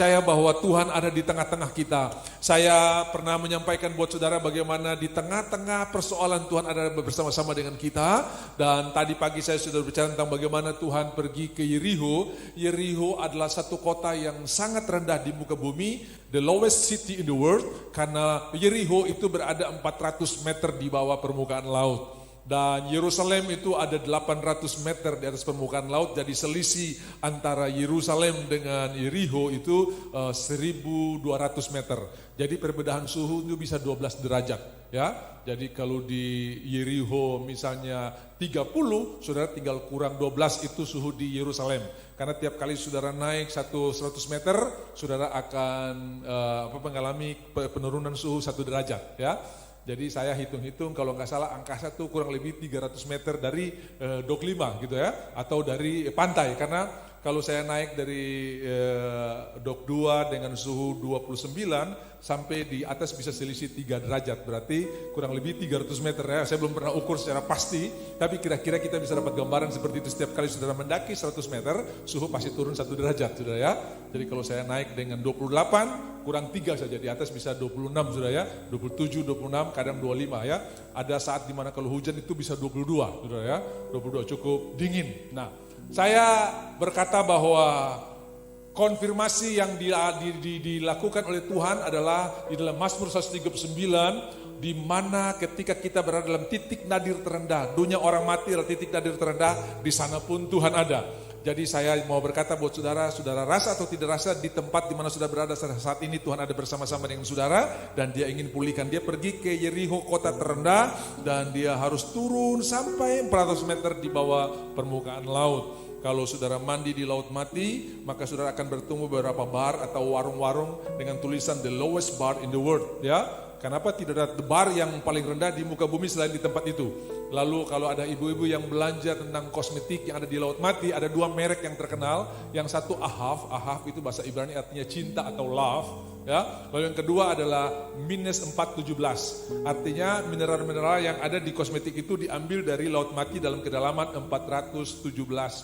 Percaya bahwa Tuhan ada di tengah-tengah kita. Saya pernah menyampaikan buat saudara bagaimana di tengah-tengah persoalan Tuhan ada bersama-sama dengan kita. Dan tadi pagi saya sudah berbicara tentang bagaimana Tuhan pergi ke Yeriho. Yeriho adalah satu kota yang sangat rendah di muka bumi, the lowest city in the world, karena Yeriho itu berada 400 meter di bawah permukaan laut. Dan Yerusalem itu ada 800 meter di atas permukaan laut, jadi selisih antara Yerusalem dengan Yeriho itu 1200 meter. Jadi perbedaan suhu itu bisa 12 derajat ya. Jadi kalau di Yeriho misalnya 30, saudara tinggal kurang 12 itu suhu di Yerusalem. Karena tiap kali saudara naik 100 meter, saudara akan mengalami penurunan suhu 1 derajat ya. Jadi saya hitung-hitung kalau nggak salah angkasa tuh kurang lebih 300 meter dari Dok 5 gitu ya, atau dari pantai. Karena kalau saya naik dari Dok 2 dengan suhu 29 sampai di atas bisa selisih 3 derajat, berarti kurang lebih 300 meter ya. Saya belum pernah ukur secara pasti, tapi kira-kira kita bisa dapat gambaran seperti itu. Setiap kali saudara mendaki 100 meter, suhu pasti turun 1 derajat saudara ya. Jadi kalau saya naik dengan 28, kurang 3 saja, di atas bisa 26 saudara ya, 27, 26, kadang 25 ya. Ada saat dimana kalau hujan itu bisa 22 saudara ya, 22 cukup dingin. Nah, saya berkata bahwa konfirmasi yang dilakukan oleh Tuhan adalah di dalam Mazmur 139, di mana ketika kita berada dalam titik nadir terendah, dunia orang mati adalah titik nadir terendah, di sana pun Tuhan ada. Jadi saya mau berkata buat saudara, saudara rasa atau tidak rasa di tempat di mana saudara berada saat ini, Tuhan ada bersama-sama dengan saudara dan dia ingin pulihkan. Dia pergi ke Yeriho, kota terendah, dan dia harus turun sampai 400 meter di bawah permukaan laut. Kalau saudara mandi di Laut Mati, maka saudara akan bertemu beberapa bar atau warung-warung dengan tulisan the lowest bar in the world ya. Kenapa tidak ada bar yang paling rendah di muka bumi selain di tempat itu? Lalu kalau ada ibu-ibu yang belanja tentang kosmetik yang ada di Laut Mati, ada 2 merek yang terkenal. Yang satu Ahaf itu bahasa Ibrani artinya cinta atau love ya. Lalu yang kedua adalah minus 417, artinya mineral-mineral yang ada di kosmetik itu diambil dari Laut Mati dalam kedalaman 417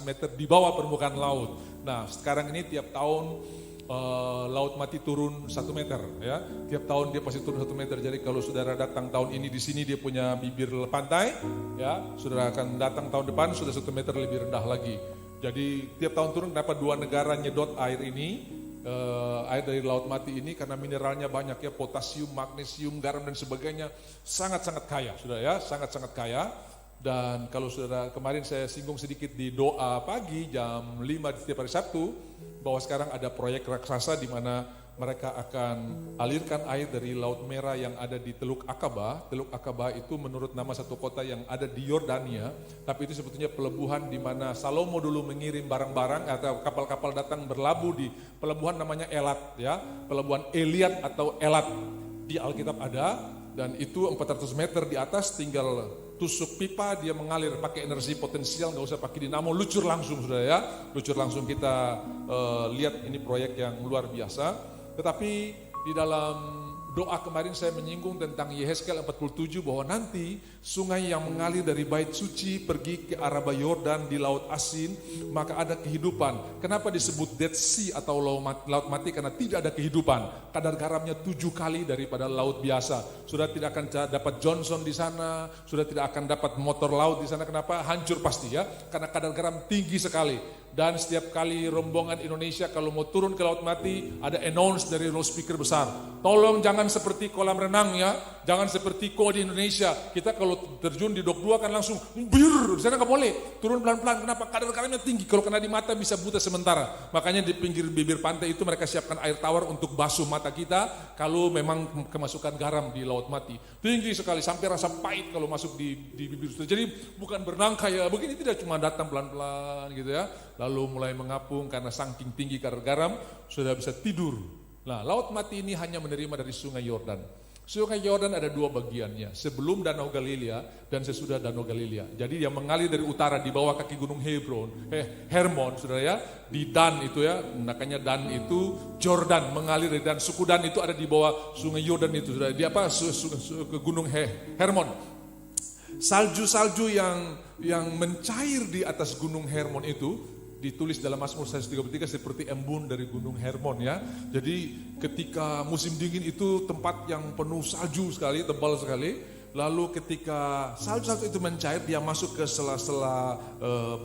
meter di bawah permukaan laut. Nah sekarang ini tiap tahun Laut Mati turun 1 meter ya. Tiap tahun dia pasti turun 1 meter. Jadi kalau saudara datang tahun ini di sini dia punya bibir pantai ya, saudara akan datang tahun depan sudah 1 meter lebih rendah lagi. Jadi tiap tahun turun. Kenapa 2 negara nyedot air ini, air dari Laut Mati ini? Karena mineralnya banyak ya, potasium, magnesium, garam dan sebagainya, sangat-sangat kaya saudara ya, sangat-sangat kaya. Dan kalau saudara, kemarin saya singgung sedikit di doa pagi jam 5 di setiap hari Sabtu, bahwa sekarang ada proyek raksasa di mana mereka akan alirkan air dari Laut Merah yang ada di Teluk Akaba. Teluk Akaba itu menurut nama satu kota yang ada di Yordania, tapi itu sebetulnya pelabuhan di mana Salomo dulu mengirim barang-barang atau kapal-kapal datang berlabuh di pelabuhan namanya Elat ya, pelabuhan Eliat atau Elat di Alkitab ada, dan itu 400 meter di atas, tinggal tusuk pipa, dia mengalir pakai energi potensial, nggak usah pakai dinamo, lucur langsung saudara ya, lucur langsung. Kita lihat ini proyek yang luar biasa. Tetapi di dalam doa kemarin saya menyinggung tentang Yehezkel 47 bahwa nanti sungai yang mengalir dari Bait Suci pergi ke Araba Yordan di Laut Asin, maka ada kehidupan. Kenapa disebut Dead Sea atau Laut Mati? Karena tidak ada kehidupan. Kadar garamnya 7 kali daripada laut biasa. Sudah tidak akan dapat Johnson di sana, sudah tidak akan dapat motor laut di sana. Kenapa? Hancur pasti ya, karena kadar garam tinggi sekali. Dan setiap kali rombongan Indonesia kalau mau turun ke Laut Mati, ada announce dari loudspeaker besar, tolong jangan seperti kolam renang ya, jangan seperti di Indonesia. Kita kalau terjun di Dok 2 kan langsung bir, di sana nggak boleh, turun pelan-pelan. Kenapa? Kadar garamnya tinggi, kalau kena di mata bisa buta sementara. Makanya di pinggir bibir pantai itu mereka siapkan air tawar untuk basuh mata kita kalau memang kemasukan garam di Laut Mati. Tinggi sekali, sampai rasa pahit kalau masuk di bibir itu. Jadi bukan berenang kayak begini, tidak, cuma datang pelan-pelan gitu ya. Lalu mulai mengapung karena saking tinggi kadar garam, sudah bisa tidur. Nah, Laut Mati ini hanya menerima dari Sungai Yordan. Sungai Yordan ada 2 bagiannya, sebelum Danau Galilea dan sesudah Danau Galilea. Jadi yang mengalir dari utara di bawah kaki gunung Hermon, saudara ya, di Dan itu ya, makanya Dan itu Jordan, mengalir dari Dan. Suku Dan itu ada di bawah Sungai Yordan itu, saudara. Di apa? Ke gunung Hermon. Salju-salju yang mencair di atas gunung Hermon itu ditulis dalam Mazmur 133 seperti embun dari Gunung Hermon ya. Jadi ketika musim dingin itu tempat yang penuh salju sekali, tebal sekali. Lalu ketika salju-salju itu mencair, dia masuk ke sela-sela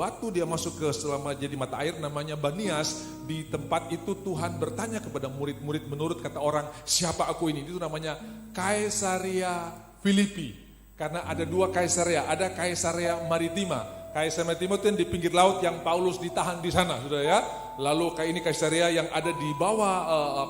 batu, dia masuk ke selama jadi mata air namanya Banias. Di tempat itu Tuhan bertanya kepada murid-murid menurut kata orang, siapa aku ini? Itu namanya Kaisarea Filipi. Karena ada dua Kaisarea, ada Kaisarea Maritima. Kaisarea Maritima itu yang di pinggir laut yang Paulus ditahan di sana, sudah ya. Lalu ini Kaisarea yang ada di bawah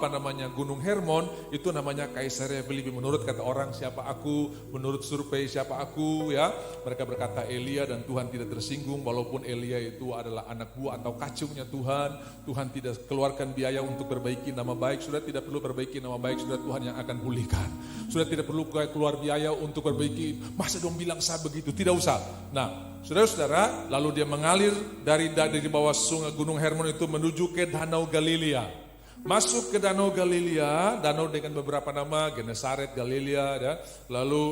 Gunung Hermon, itu namanya Kaisarea Filipi. Menurut kata orang, siapa aku? Menurut survei, siapa aku? Ya, mereka berkata Elia, dan Tuhan tidak tersinggung walaupun Elia itu adalah anak buah atau kacungnya Tuhan. Tuhan tidak keluarkan biaya untuk perbaiki nama baik. Sudah tidak perlu perbaiki nama baik, sudah Tuhan yang akan pulihkan. Sudah tidak perlu keluar biaya untuk perbaiki. Masa dong bilang saya begitu? Tidak usah. Nah, saudara-saudara, lalu dia mengalir dari bawah sungai Gunung Hermon itu menuju ke Danau Galilea. Masuk ke Danau Galilea, danau dengan beberapa nama, Genesaret, Galilea, ya. Lalu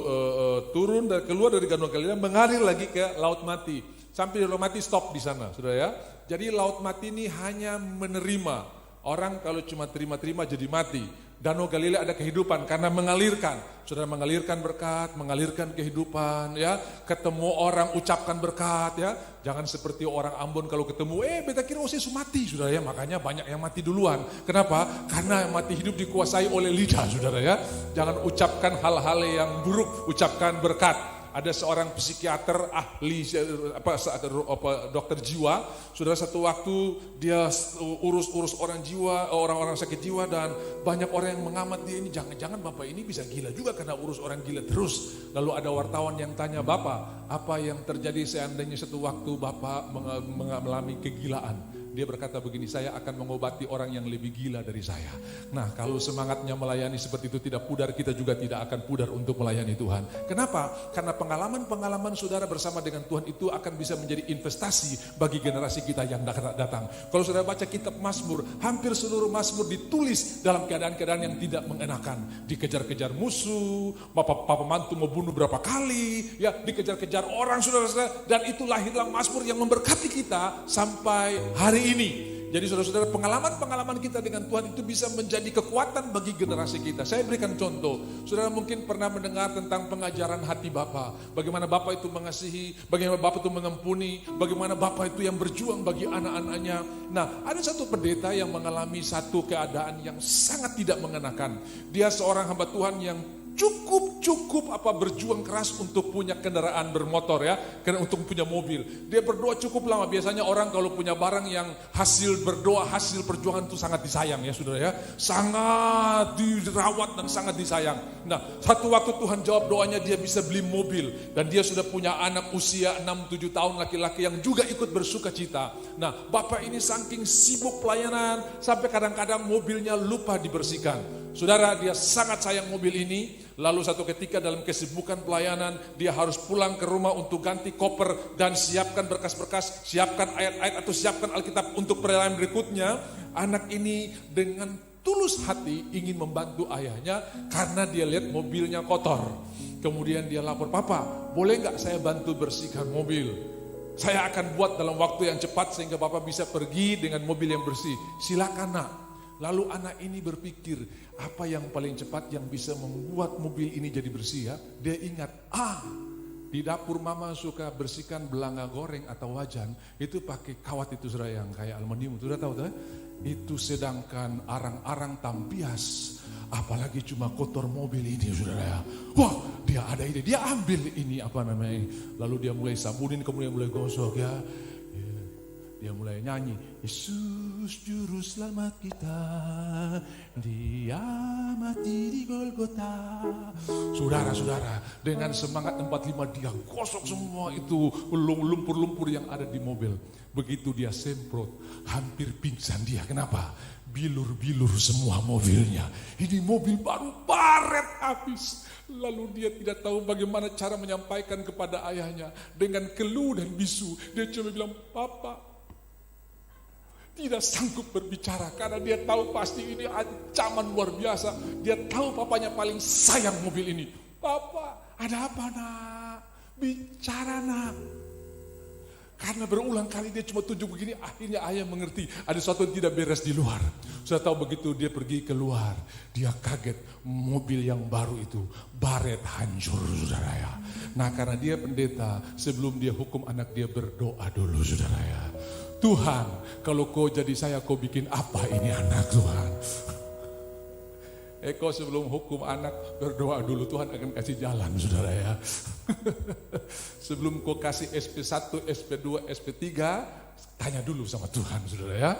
turun dan keluar dari Danau Galilea, mengalir lagi ke Laut Mati. Sampai di Laut Mati stop di sana, sudah ya. Jadi Laut Mati ini hanya menerima. Orang kalau cuma terima-terima jadi mati. Danau Galilea ada kehidupan karena mengalirkan. Saudara, mengalirkan berkat, mengalirkan kehidupan ya. Ketemu orang ucapkan berkat ya. Jangan seperti orang Ambon kalau ketemu, beta kira saya mati, saudara ya. Makanya banyak yang mati duluan. Kenapa? Karena mati hidup dikuasai oleh lidah, saudara ya. Jangan ucapkan hal-hal yang buruk, ucapkan berkat. Ada seorang psikiater ahli dokter jiwa, saudara, satu waktu dia urus orang jiwa, orang-orang sakit jiwa, dan banyak orang yang mengamat dia ini, jangan-jangan bapak ini bisa gila juga karena urus orang gila terus. Lalu ada wartawan yang tanya, bapak, apa yang terjadi seandainya satu waktu bapak mengalami kegilaan? Dia berkata begini, saya akan mengobati orang yang lebih gila dari saya. Nah, kalau semangatnya melayani seperti itu tidak pudar, kita juga tidak akan pudar untuk melayani Tuhan. Kenapa? Karena pengalaman-pengalaman saudara bersama dengan Tuhan itu akan bisa menjadi investasi bagi generasi kita yang datang. Kalau saudara baca kitab Mazmur, hampir seluruh Mazmur ditulis dalam keadaan-keadaan yang tidak mengenakan. Dikejar-kejar musuh, papa mantu mau bunuh berapa kali, ya, dikejar-kejar orang, saudara-saudara, dan itu lahirlah Mazmur yang memberkati kita sampai hari ini. Jadi saudara-saudara, pengalaman-pengalaman kita dengan Tuhan itu bisa menjadi kekuatan bagi generasi kita. Saya berikan contoh. Saudara mungkin pernah mendengar tentang pengajaran hati Bapa. Bagaimana Bapa itu mengasihi, bagaimana Bapa itu mengampuni, bagaimana Bapa itu yang berjuang bagi anak-anaknya. Nah, ada satu pendeta yang mengalami satu keadaan yang sangat tidak mengenakan. Dia seorang hamba Tuhan yang cukup berjuang keras untuk punya kendaraan bermotor ya, untuk punya mobil. Dia berdoa cukup lama. Biasanya orang kalau punya barang yang hasil berdoa, hasil perjuangan itu sangat disayang ya saudara ya. Sangat dirawat dan sangat disayang. Nah, satu waktu Tuhan jawab doanya, dia bisa beli mobil. Dan dia sudah punya anak usia 6-7 tahun laki-laki yang juga ikut bersuka cita. Nah, bapak ini saking sibuk pelayanan, sampai kadang-kadang mobilnya lupa dibersihkan. Saudara, dia sangat sayang mobil ini. Lalu satu ketika dalam kesibukan pelayanan, dia harus pulang ke rumah untuk ganti koper dan siapkan berkas-berkas, siapkan ayat-ayat atau siapkan Alkitab untuk pelayanan berikutnya. Anak ini dengan tulus hati ingin membantu ayahnya karena dia lihat mobilnya kotor. Kemudian dia lapor, Papa, boleh gak saya bantu bersihkan mobil? Saya akan buat dalam waktu yang cepat sehingga Bapak bisa pergi dengan mobil yang bersih. Silakan nak. Lalu anak ini berpikir, apa yang paling cepat yang bisa membuat mobil ini jadi bersih ya? Dia ingat, di dapur mama suka bersihkan belanga goreng atau wajan, itu pakai kawat itu saudara yang kayak aluminium, sudah tahu tuh? Itu sedangkan arang-arang tampias, apalagi cuma kotor mobil ini saudara ya. Wah, dia ada ide, dia ambil ini apa namanya, lalu dia mulai sabunin, kemudian mulai gosok ya. Dia mulai nyanyi, Yesus juru selamat kita, Dia mati di Golgota. Saudara-saudara, dengan semangat 45 dia gosok semua itu lumpur-lumpur yang ada di mobil. Begitu dia semprot, hampir pingsan dia. Kenapa? Bilur-bilur semua mobilnya. Ini mobil baru baret habis. Lalu dia tidak tahu bagaimana cara menyampaikan kepada ayahnya. Dengan keluh dan bisu, dia cuma bilang, Papa, tidak sanggup berbicara karena dia tahu pasti ini ancaman luar biasa. Dia tahu papanya paling sayang mobil ini. Papa, ada apa nak? Bicara nak. Karena berulang kali dia cuma tunjuk begini, akhirnya ayah mengerti ada sesuatu yang tidak beres di luar. Sudah tahu begitu dia pergi keluar, dia kaget mobil yang baru itu baret hancur, saudara ya. Nah karena dia pendeta, sebelum dia hukum anak dia berdoa dulu, saudara ya. Tuhan, kalau kau jadi saya, kau bikin apa ini anak Tuhan? Kau sebelum hukum anak berdoa dulu, Tuhan akan kasih jalan, saudara ya. Sebelum kau kasih SP1, SP2, SP3, tanya dulu sama Tuhan, saudara ya.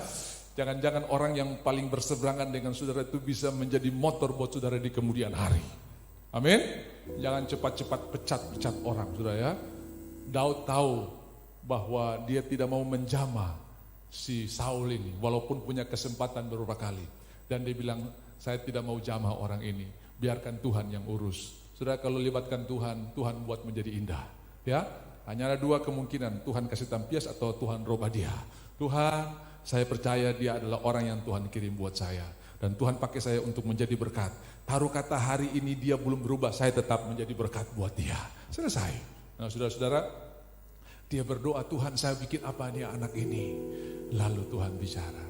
Jangan-jangan orang yang paling berseberangan dengan saudara itu bisa menjadi motor buat saudara di kemudian hari. Amin. Jangan cepat-cepat pecat-pecat orang, saudara ya. Daud tahu bahwa dia tidak mau menjamah si Saul ini, walaupun punya kesempatan beberapa kali. Dan dia bilang, saya tidak mau jamah orang ini, biarkan Tuhan yang urus. Saudara, kalau libatkan Tuhan, Tuhan buat menjadi indah. Ya, hanya ada dua kemungkinan, Tuhan kasih tampias atau Tuhan robah dia. Tuhan, saya percaya dia adalah orang yang Tuhan kirim buat saya. Dan Tuhan pakai saya untuk menjadi berkat. Taruh kata hari ini dia belum berubah, saya tetap menjadi berkat buat dia. Selesai. Nah saudara-saudara, dia berdoa, Tuhan saya bikin apa nih anak ini. Lalu Tuhan bicara,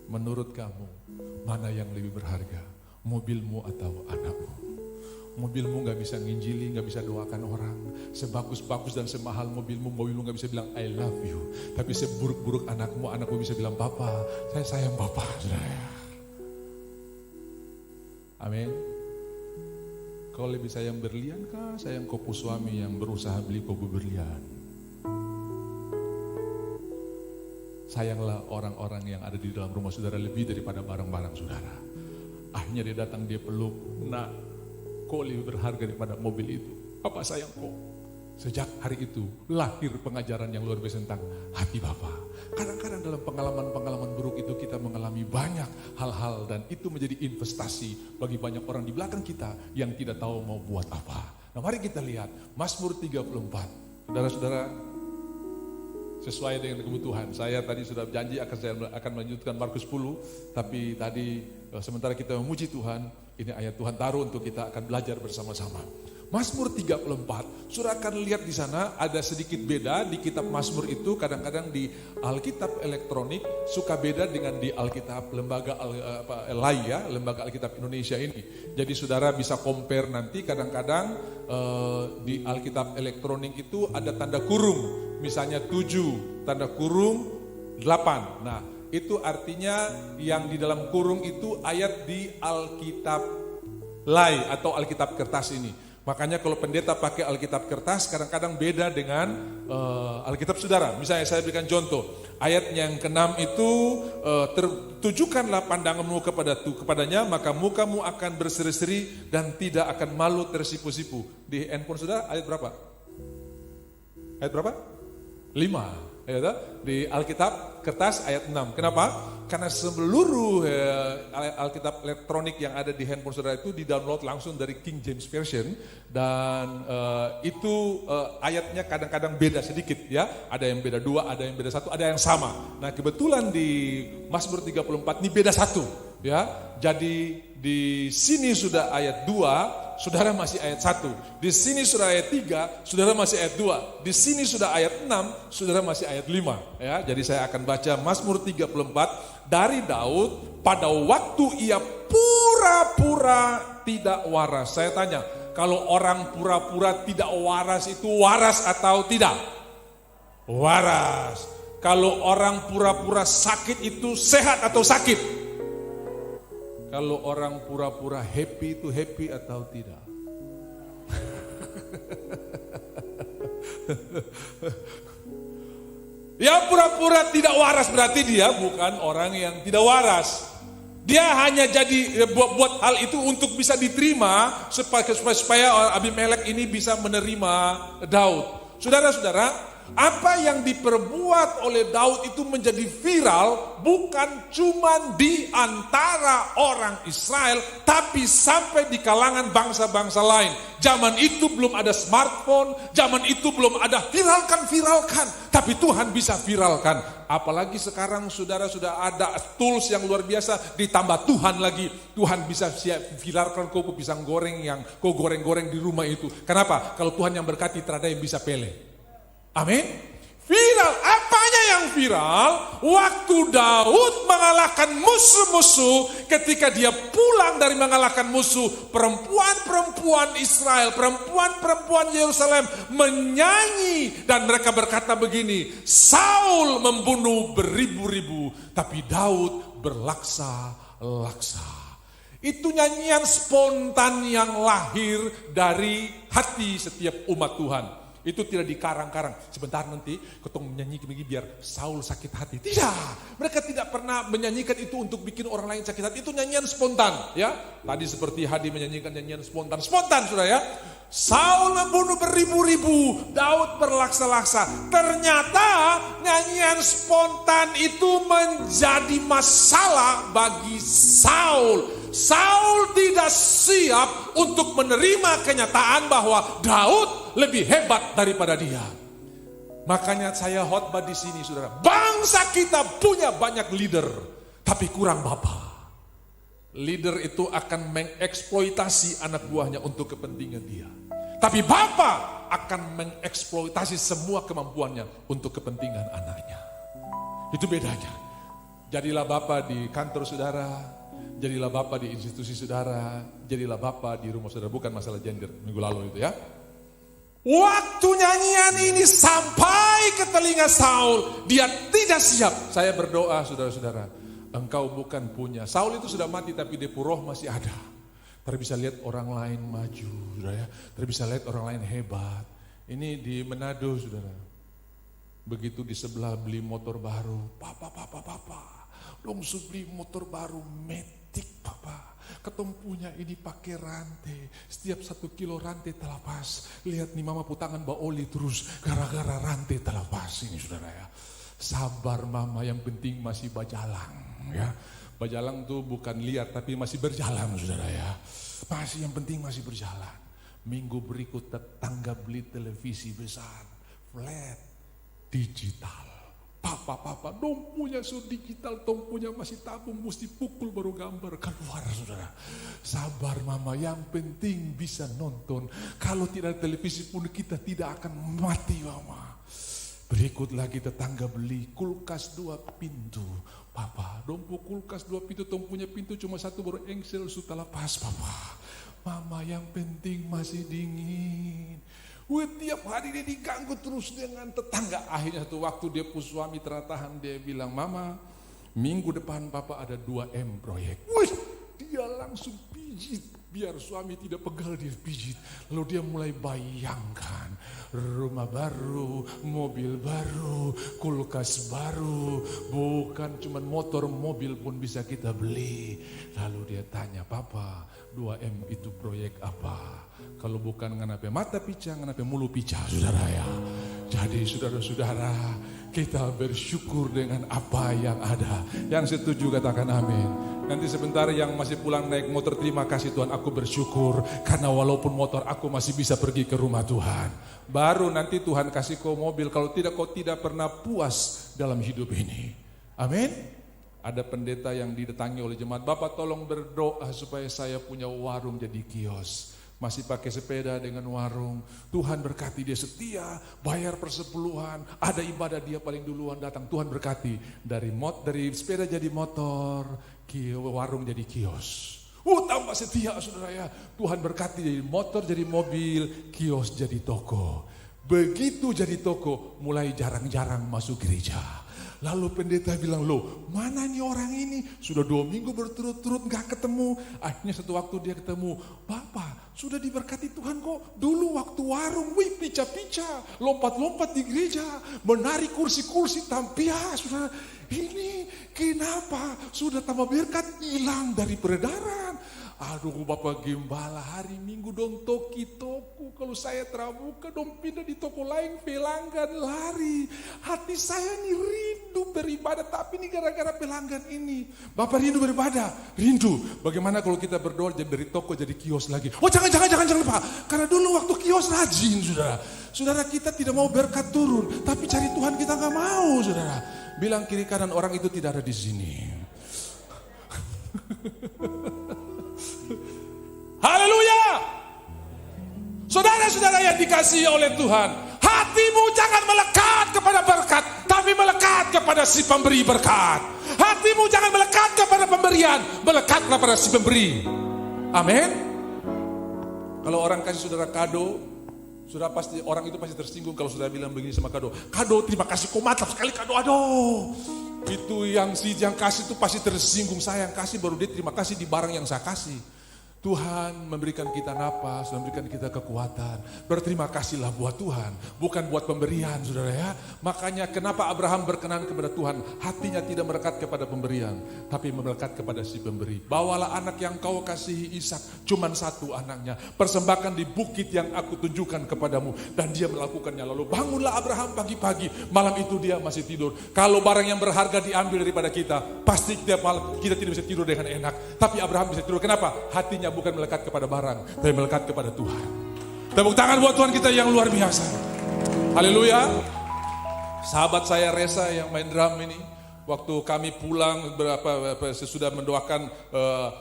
menurut kamu, mana yang lebih berharga, mobilmu atau anakmu? Mobilmu gak bisa nginjili, gak bisa doakan orang. Sebagus-bagus dan semahal mobilmu gak bisa bilang I love you. Tapi seburuk-buruk anakmu bisa bilang Papa, saya sayang Papa. Amin. Kau lebih sayang berlian kah? Sayang kopu suami yang berusaha beli kopu berlian? Sayanglah orang-orang yang ada di dalam rumah saudara lebih daripada barang-barang saudara. Akhirnya dia datang, dia peluk. Nah, kau lebih berharga daripada mobil itu. Papa sayang kau. Sejak hari itu lahir pengajaran yang luar biasa tentang hati Bapa. Kadang-kadang dalam pengalaman-pengalaman buruk itu kita mengalami banyak hal-hal dan itu menjadi investasi bagi banyak orang di belakang kita yang tidak tahu mau buat apa. Nah mari kita lihat Mazmur 34. Saudara-saudara, sesuai dengan kebutuhan. Saya tadi sudah janji akan melanjutkan Markus 10, tapi tadi sementara kita memuji Tuhan, ini ayat Tuhan taruh untuk kita akan belajar bersama-sama. Mazmur 34, saudara akan lihat di sana ada sedikit beda di kitab Mazmur itu, kadang-kadang di Alkitab elektronik suka beda dengan di Alkitab lembaga lembaga Alkitab Indonesia ini. Jadi saudara bisa compare nanti, kadang-kadang di Alkitab elektronik itu ada tanda kurung, misalnya 7, tanda kurung 8. Nah, itu artinya yang di dalam kurung itu ayat di Alkitab Lai atau Alkitab kertas ini. Makanya kalau pendeta pakai Alkitab kertas kadang-kadang beda dengan Alkitab saudara. Misalnya saya berikan contoh, ayat yang ke-6 itu tertujukanlah pandanganmu kepadanya, maka mukamu akan berseri-seri dan tidak akan malu tersipu-sipu. Di handphone saudara ayat berapa? Ayat berapa? 5. Ya, di Alkitab kertas ayat 6. Kenapa? Karena seluruh Alkitab elektronik yang ada di handphone saudara itu di-download langsung dari King James Version dan itu ayatnya kadang-kadang beda sedikit ya. Ada yang beda 2, ada yang beda 1, ada yang sama. Nah, kebetulan di Mazmur 34 ini beda 1 ya. Jadi di sini sudah ayat 2, saudara masih ayat 1. Di sini sudah ayat 3, saudara masih ayat 2. Di sini sudah ayat 6, saudara masih ayat 5. Ya, jadi saya akan baca Mazmur 34 dari Daud pada waktu ia pura-pura tidak waras. Saya tanya, kalau orang pura-pura tidak waras itu waras atau tidak? Waras. Kalau orang pura-pura sakit itu sehat atau sakit? Kalau orang pura-pura happy itu happy atau tidak? Ya pura-pura tidak waras berarti dia bukan orang yang tidak waras. Dia hanya jadi buat hal itu untuk bisa diterima supaya Abimelek ini bisa menerima Daud. Saudara-saudara, apa yang diperbuat oleh Daud itu menjadi viral bukan cuma di antara orang Israel, tapi sampai di kalangan bangsa-bangsa lain. Zaman itu belum ada smartphone, zaman itu belum ada viralkan, tapi Tuhan bisa viralkan. Apalagi sekarang saudara sudah ada tools yang luar biasa, ditambah Tuhan lagi. Tuhan bisa viralkan kau pisang goreng yang kau goreng-goreng di rumah itu. Kenapa? Kalau Tuhan yang berkati, tidak ada yang bisa pele. Amin. Viral, apanya yang viral? Waktu Daud mengalahkan musuh-musuh, ketika dia pulang dari mengalahkan musuh, perempuan-perempuan Israel, perempuan-perempuan Yerusalem menyanyi dan mereka berkata begini, Saul membunuh beribu-ribu, tapi Daud berlaksa-laksa. Itu nyanyian spontan yang lahir dari hati setiap umat Tuhan. Itu tidak dikarang-karang. Sebentar nanti ketong menyanyi biar Saul sakit hati. Tidak. Mereka tidak pernah menyanyikan itu untuk bikin orang lain sakit hati. Itu nyanyian spontan, ya. Tadi seperti Hadi menyanyikan nyanyian spontan. Spontan sudah ya. Saul membunuh beribu-ribu, Daud berlaksa-laksa. Ternyata nyanyian spontan itu menjadi masalah bagi Saul. Saul tidak siap untuk menerima kenyataan bahwa Daud lebih hebat daripada dia. Makanya saya khotbah di sini, saudara. Bangsa kita punya banyak leader, tapi kurang bapa. Leader itu akan mengeksploitasi anak buahnya untuk kepentingan dia. Tapi bapa akan mengeksploitasi semua kemampuannya untuk kepentingan anaknya. Itu bedanya. Jadilah bapa di kantor saudara, jadilah bapa di institusi saudara, jadilah bapa di rumah saudara. Bukan masalah gender minggu lalu itu ya. Waktu nyanyian ini sampai ke telinga Saul, dia tidak siap. Saya berdoa saudara-saudara, engkau bukan punya. Saul itu sudah mati tapi dia roh masih ada. Terus bisa lihat orang lain maju, saudara ya. Terus bisa lihat orang lain hebat. Ini di Manado saudara. Begitu di sebelah beli motor baru, papa. Langsung beli motor baru Matic papa. Ketemu punya ini pakai rantai. Setiap 1 kilo rantai terlepas. Lihat nih mama putangan baoli terus. Gara-gara rantai terlepas ini saudara ya. Sabar mama, yang penting masih bajalang ya. Bajalang tuh bukan liar tapi masih berjalan saudara ya. Masih yang penting masih berjalan. Minggu berikut tetangga beli televisi besar. Flat digital. Papa, dong punya digital, dong punya masih tabung, mesti pukul baru gambar keluar saudara. Sabar mama, yang penting bisa nonton. Kalau tidak ada televisi pun kita tidak akan mati mama. Berikut lagi tetangga beli kulkas 2 pintu. Papa, dong kulkas 2 pintu, dong punya pintu cuma 1 baru engsel sudah lepas papa. Mama, yang penting masih dingin. Tiap hari dia diganggu terus dengan tetangga. Akhirnya satu waktu dia pun suami teratahan, dia bilang, mama minggu depan papa ada 2M proyek. Dia langsung pijit, biar suami tidak pegal dia pijit. Lalu dia mulai bayangkan rumah baru, mobil baru, kulkas baru. Bukan cuma motor, mobil pun bisa kita beli. Lalu dia tanya, papa 2M itu proyek apa? Kalau bukan nganape mata pica, nganape mulu pica saudara ya. Jadi saudara-saudara, kita bersyukur dengan apa yang ada. Yang setuju katakan amin. Nanti sebentar yang masih pulang naik motor, terima kasih Tuhan, aku bersyukur. Karena walaupun motor aku masih bisa pergi ke rumah Tuhan. Baru nanti Tuhan kasih kau mobil, kalau tidak kau tidak pernah puas dalam hidup ini. Amin. Ada pendeta yang didatangi oleh jemaat, Bapak tolong berdoa supaya saya punya warung jadi kios. Masih pakai sepeda dengan warung. Tuhan berkati dia setia, bayar persepuluhan, ada ibadah dia paling duluan datang. Tuhan berkati dari sepeda jadi motor, warung jadi kios. Tambah setia saudara ya. Tuhan berkati dari motor jadi mobil, kios jadi toko. Begitu jadi toko, mulai jarang-jarang masuk gereja. Lalu pendeta bilang, loh mana nih orang ini? Sudah 2 minggu berturut-turut gak ketemu. Akhirnya satu waktu dia ketemu, Bapak sudah diberkati Tuhan kok. Dulu waktu warung, pica-pica, lompat-lompat di gereja, menari kursi-kursi tampia. Sudah ini kenapa? Sudah tambah berkat, hilang dari peredaran. Aduh Bapak Gembala, hari Minggu dong toki toko. Kalau saya terbuka dong pindah di toko lain, pelanggan lari. Hati saya nih rindu beribadah, tapi ini gara-gara pelanggan ini. Bapak rindu beribadah? Rindu. Bagaimana kalau kita berdoa jadi dari toko jadi kios lagi? Oh jangan Pak. Karena dulu waktu kios rajin saudara. Saudara kita tidak mau berkat turun, tapi cari Tuhan kita gak mau saudara. Bilang kiri kanan, orang itu tidak ada di sini. Haleluya. Saudara-saudara yang dikasihi oleh Tuhan, hatimu jangan melekat kepada berkat, tapi melekat kepada si pemberi berkat. Hatimu jangan melekat kepada pemberian, melekatlah pada si pemberi. Amin. Kalau orang kasih saudara kado, sudah pasti orang itu pasti tersinggung kalau sudah bilang begini sama kado. Kado terima kasih, kok mantap sekali kado, aduh. Itu yang kasih itu pasti tersinggung. Saya yang kasih baru dia terima kasih di barang yang saya kasih. Tuhan memberikan kita napas, memberikan kita kekuatan. Berterima kasihlah buat Tuhan, bukan buat pemberian, saudara ya. Makanya kenapa Abraham berkenan kepada Tuhan, hatinya tidak melekat kepada pemberian, tapi melekat kepada si pemberi. Bawalah anak yang kau kasihi, Ishak, cuman satu anaknya, persembahkan di bukit yang aku tunjukkan kepadamu. Dan dia melakukannya. Lalu bangunlah Abraham pagi-pagi, malam itu dia masih tidur. Kalau barang yang berharga diambil daripada kita, pasti tiap malam kita tidak bisa tidur dengan enak. Tapi Abraham bisa tidur, kenapa? Hatinya bukan melekat kepada barang, tapi melekat kepada Tuhan. Tepuk tangan buat Tuhan kita yang luar biasa. Haleluya. Sahabat saya Resa yang main drum ini, waktu kami pulang sesudah mendoakan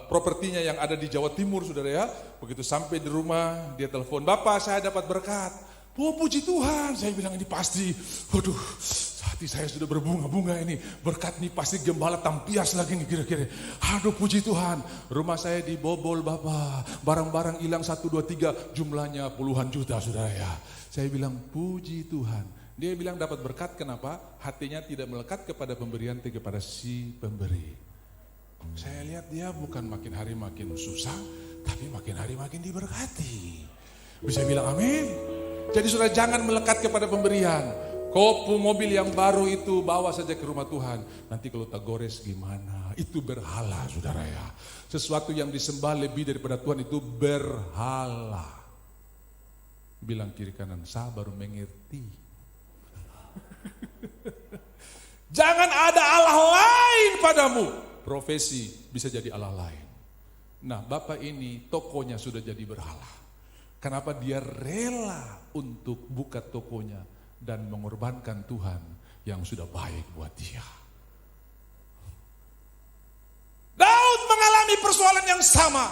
propertinya yang ada di Jawa Timur, saudara ya. Begitu sampai di rumah, dia telepon, "Bapak, saya dapat berkat." "Oh, puji Tuhan." Saya bilang, "Ini pasti, waduh, hati saya sudah berbunga-bunga ini. Berkat nih pasti gembala tampias lagi nih kira-kira. Aduh, puji Tuhan. Rumah saya dibobol, Bapak. Barang-barang hilang 1, 2, 3. Jumlahnya puluhan juta, saudara ya." Saya bilang, "Puji Tuhan." Dia bilang dapat berkat, kenapa? Hatinya tidak melekat kepada pemberian, tapi kepada si pemberi. Saya lihat dia bukan makin hari makin susah, tapi makin hari makin diberkati. Bisa bilang amin? Jadi saudara jangan melekat kepada pemberian. Kopu mobil yang baru itu bawa saja ke rumah Tuhan. Nanti kalau tak gores gimana? Itu berhala, saudara ya. Sesuatu yang disembah lebih daripada Tuhan itu berhala. Bilang kiri kanan, saya baru mengerti. Jangan ada Allah lain padamu. Profesi bisa jadi Allah lain. Nah, Bapak ini tokonya sudah jadi berhala. Kenapa dia rela untuk buka tokonya dan mengorbankan Tuhan yang sudah baik buat dia? Daud mengalami persoalan yang sama.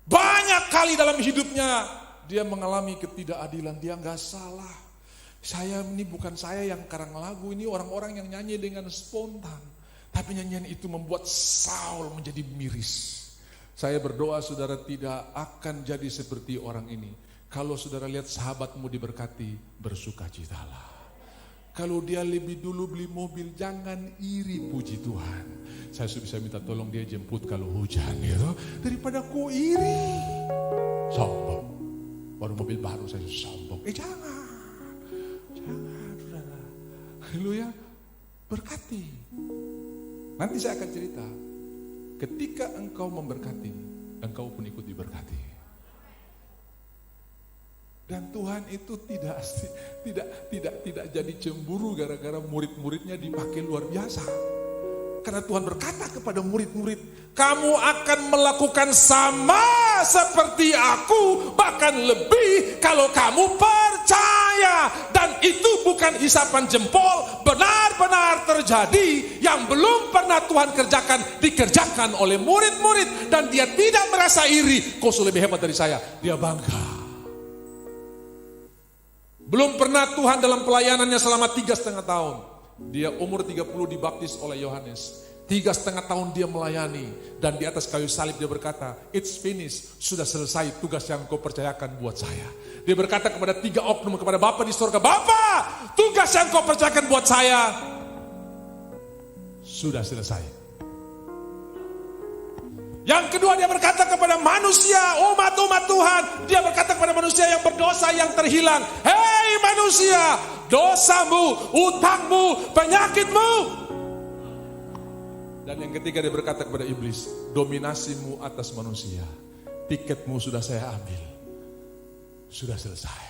Banyak kali dalam hidupnya dia mengalami ketidakadilan. Dia gak salah. Ini bukan saya yang karang lagu, ini orang-orang yang nyanyi dengan spontan. Tapi nyanyian itu membuat Saul menjadi miris. Saya berdoa saudara tidak akan jadi seperti orang ini. Kalau saudara lihat sahabatmu diberkati, bersukacitalah. Kalau dia lebih dulu beli mobil, jangan iri, puji Tuhan. Saya bisa minta tolong dia jemput kalau hujan gitu. Daripada ku iri. Sombong. Baru mobil baru saya sombong. Jangan. Saudara. Haleluya. Berkati. Nanti saya akan cerita. Ketika engkau memberkati, engkau pun ikut diberkati. Dan Tuhan itu tidak jadi cemburu gara-gara murid-muridnya dipakai luar biasa. Karena Tuhan berkata kepada murid-murid, kamu akan melakukan sama seperti aku, bahkan lebih kalau kamu percaya. Dan itu bukan hisapan jempol, benar-benar terjadi. Yang belum pernah Tuhan kerjakan, dikerjakan oleh murid-murid. Dan dia tidak merasa iri, kau lebih hebat dari saya. Dia bangga. Belum pernah Tuhan dalam pelayanannya selama 3,5 tahun. Dia umur 30 dibaptis oleh Yohanes. 3,5 tahun dia melayani. Dan di atas kayu salib dia berkata, it's finished, sudah selesai tugas yang kau percayakan buat saya. Dia berkata kepada 3 oknum, kepada Bapa di surga, Bapa, tugas yang kau percayakan buat saya sudah selesai. Yang kedua dia berkata kepada manusia, umat-umat Tuhan. Dia berkata kepada manusia yang berdosa, yang terhilang, hei manusia, dosamu, utangmu, penyakitmu. Dan yang ketiga dia berkata kepada iblis, dominasimu atas manusia, tiketmu sudah saya ambil, sudah selesai.